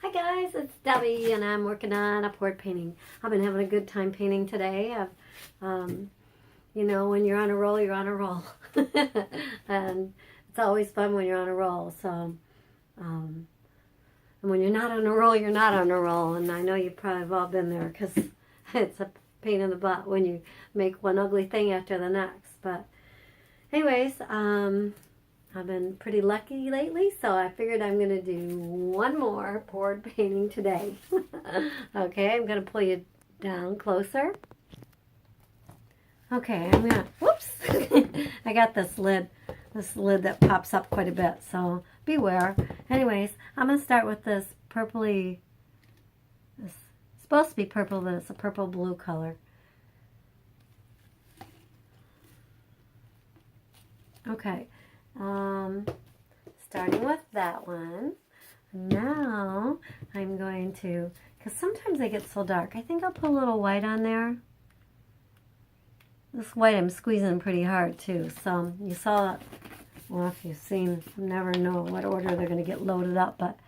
Hi guys, it's Debbie and I'm working on a poured painting. I've been having a good time painting today. You know, when you're on a roll, you're on a roll. And it's always fun when you're on a roll. So, and when you're not on a roll, you're not on a roll. And I know you've probably all been there because it's a pain in the butt when you make one ugly thing after the next. But anyways, I've been pretty lucky lately, so I figured I'm going to do one more poured painting today. Okay, I'm going to pull you down closer. Okay, I'm going to, whoops, I got this lid that pops up quite a bit, so beware. Anyways, I'm going to start with this purpley, it's supposed to be purple, but it's a purple-blue color. Okay. Starting with that one. Now I'm going to, because sometimes they get so dark, I think I'll put a little white on there. This white I'm squeezing pretty hard too. So you saw it, well, if you've seen, you never know what order they're going to get loaded up, but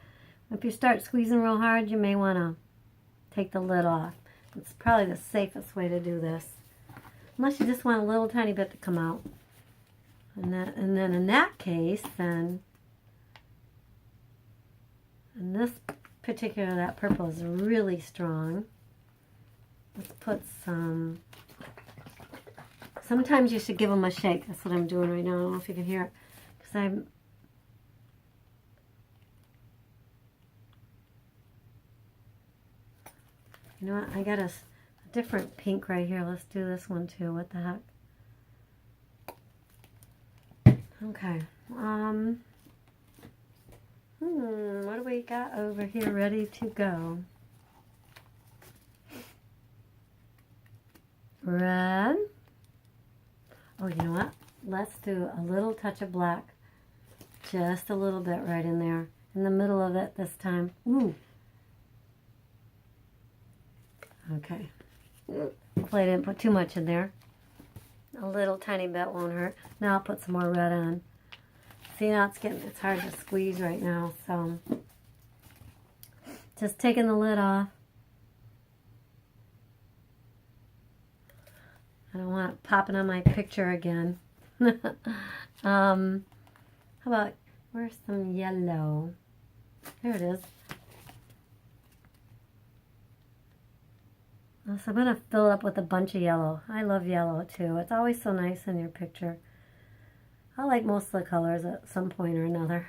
if you start squeezing real hard, you may want to take the lid off. It's probably the safest way to do this, unless you just want a little tiny bit to come out. And then in that case, then, in this particular, that purple is really strong. Let's put some, sometimes you should give them a shake. That's what I'm doing right now. I don't know if you can hear it. Because you know what, I got a different pink right here. Let's do this one too. What the heck? Okay, what do we got over here ready to go? Red. Oh, you know what? Let's do a little touch of black. Just a little bit right in there. In the middle of it this time. Ooh. Okay. Hopefully I didn't put too much in there. A little tiny bit won't hurt. Now I'll put some more red on. See, now it's hard to squeeze right now, so just taking the lid off. I don't want it popping on my picture again. How about, where's some yellow? There it is. So I'm going to fill it up with a bunch of yellow. I love yellow too. It's always so nice in your picture. I like most of the colors at some point or another.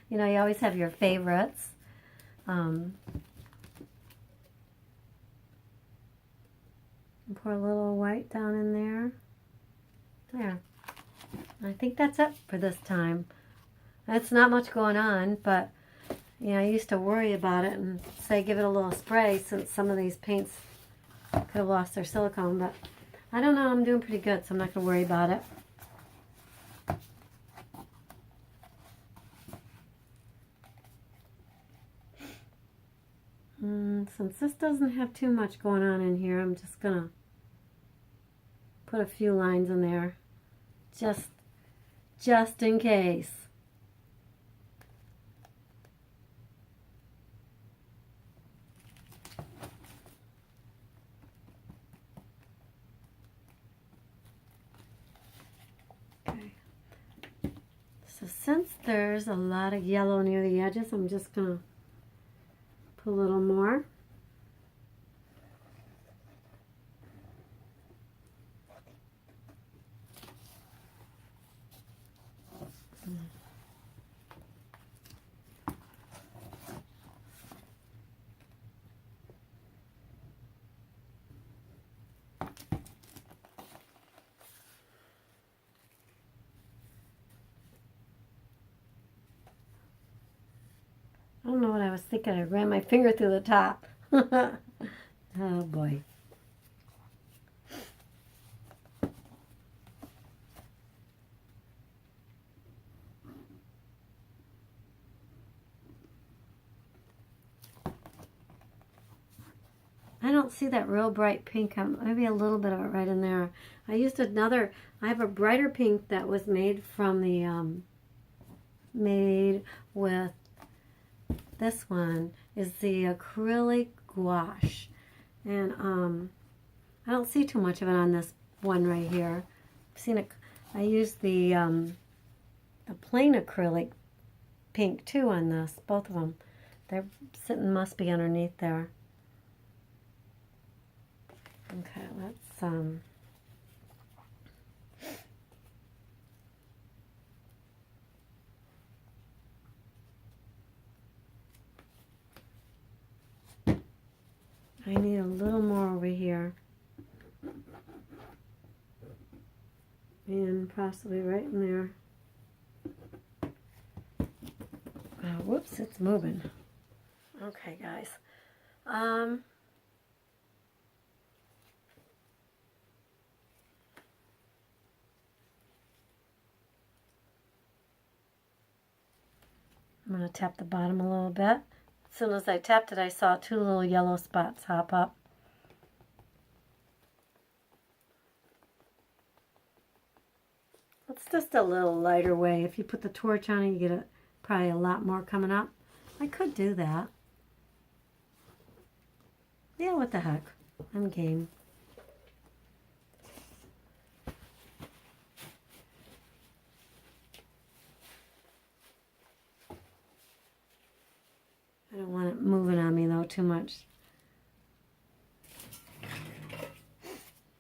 You know, you always have your favorites. Pour a little white down in there. There. I think that's it for this time. It's not much going on, but yeah, I used to worry about it and say give it a little spray since some of these paints could have lost their silicone, but I don't know, I'm doing pretty good, so I'm not going to worry about it. Since this doesn't have too much going on in here, I'm just going to put a few lines in there, just in case. So since there's a lot of yellow near the edges, I'm just going to put a little more. I don't know what I was thinking. I ran my finger through the top. Oh boy. I don't see that real bright pink. Maybe a little bit of it right in there. I used another, I have a brighter pink that was made from the, made with this one is the acrylic gouache. And I don't see too much of it on this one right here. I've seen it. I used the plain acrylic pink too on this, both of them. They're sitting, must be underneath there. Okay, let's I need a little more over here. And possibly right in there. Whoops, it's moving. Okay, guys. I'm going to tap the bottom a little bit. As soon as I tapped it, I saw two little yellow spots hop up. It's just a little lighter way. If you put the torch on it, you get probably a lot more coming up. I could do that. Yeah, what the heck. I'm game. I don't want it moving on me, though, too much.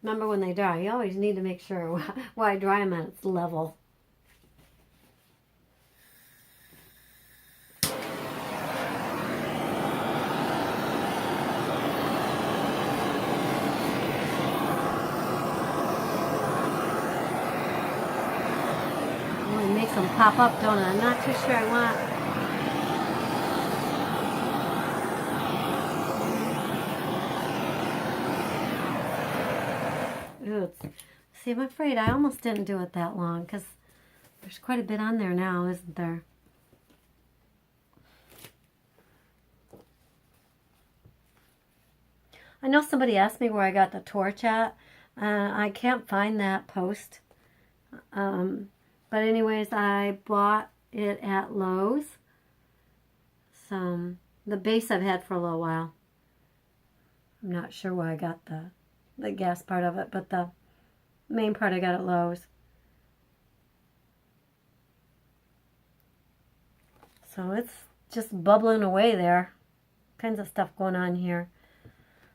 Remember, when they dry, you always need to make sure while I dry them at its level. It makes them pop up, don't it? I'm not too sure I want. See, I'm afraid I almost didn't do it that long because there's quite a bit on there now, isn't there? I know somebody asked me where I got the torch at. I can't find that post. But anyways, I bought it at Lowe's. So the base I've had for a little while. I'm not sure where I got the gas part of it, but the main part I got at Lowe's. So it's just bubbling away there. Kinds of stuff going on here.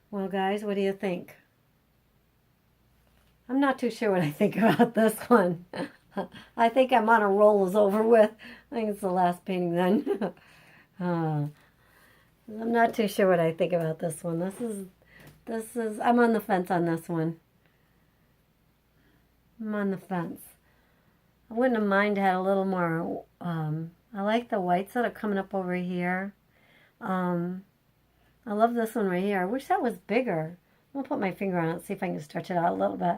Well, guys, what do you think? I'm not too sure what I think about this one. I think I'm on a roll is over with. I think it's the last painting then. I'm not too sure what I think about this one. This is, I'm on the fence on this one. I'm on the fence. I wouldn't have minded had a little more, I like the whites that are coming up over here. I love this one right here. I wish that was bigger. I'm going to put my finger on it, see if I can stretch it out a little bit.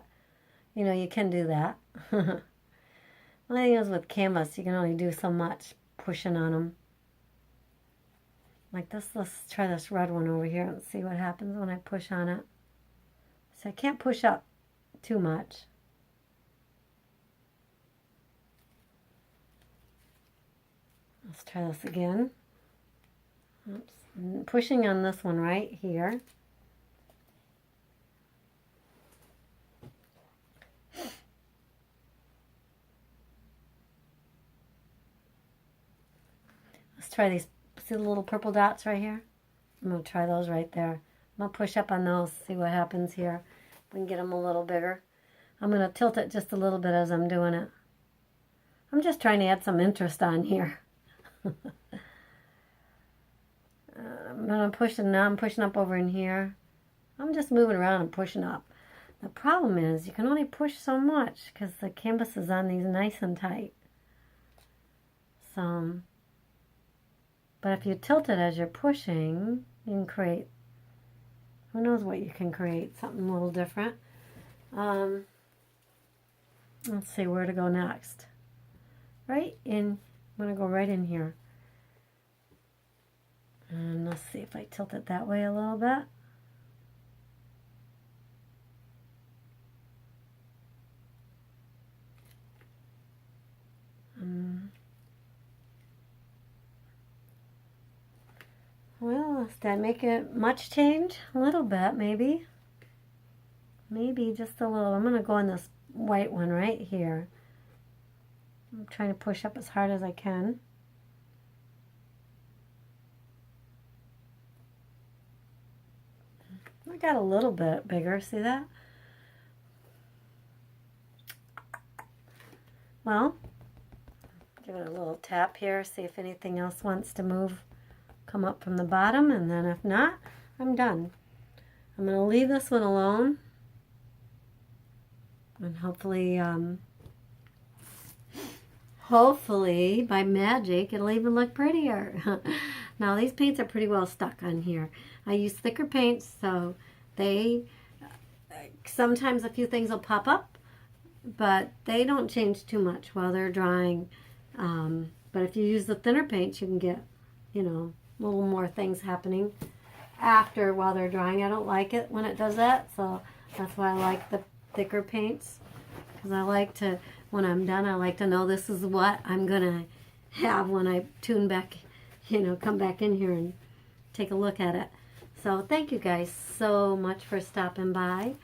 You know, you can do that. The thing is with canvas, you can only do so much pushing on them. Like this, let's try this red one over here and see what happens when I push on it. So I can't push up too much. Let's try this again. Oops. I'm pushing on this one right here. Let's try these. See the little purple dots right here? I'm going to try those right there. I'm going to push up on those, see what happens here. We can get them a little bigger. I'm going to tilt it just a little bit as I'm doing it. I'm just trying to add some interest on here. I'm going to push it now. I'm pushing up over in here. I'm just moving around and pushing up. The problem is you can only push so much because the canvas is on these nice and tight. So, but if you tilt it as you're pushing, you can create, who knows what you can create, something a little different. Let's see where to go next. Right in, I'm going to go right in here. And let's see if I tilt it that way a little bit. Well, did I make it much change? A little bit, maybe. Maybe just a little. I'm going to go on this white one right here. I'm trying to push up as hard as I can. I got a little bit bigger, see that? Well, give it a little tap here, see if anything else wants to move, come up from the bottom, and then if not, I'm done. I'm going to leave this one alone, and hopefully by magic it'll even look prettier. Now these paints are pretty well stuck on here. I use thicker paints, so they sometimes a few things will pop up, but they don't change too much while they're drying. But if you use the thinner paints, you can get, you know, a little more things happening after while they're drying. I don't like it when it does that, so that's why I like the thicker paints, because I like to, when I'm done, I like to know this is what I'm gonna have when I tune back, you know, come back in here and take a look at it. So thank you guys so much for stopping by.